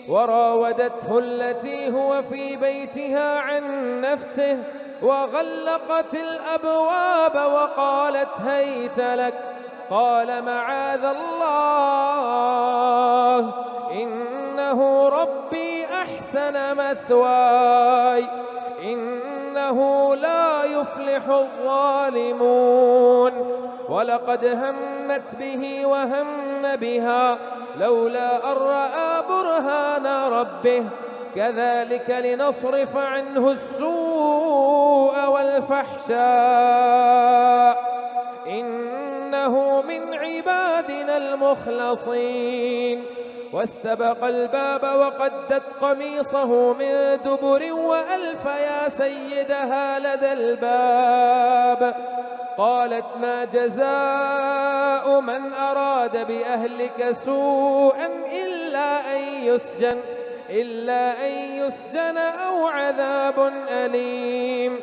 وراودته التي هو في بيتها عن نفسه وغلقت الأبواب وقالت هيت لك. قال معاذ الله إنه ربي أحسن مثواي إنه لا يفلح الظالمون. ولقد همت به وهم بها لولا أن رأى برهان ربه كذلك لنصرف عنه السوء والفحشاء إنه من عبادنا المخلصين. واستبق الباب وقدت قميصه من دبر وألف يا سيدها لدى الباب. قالت ما جزاء من أراد بأهلك سوءا إلا أن يسجن أو عذاب أليم.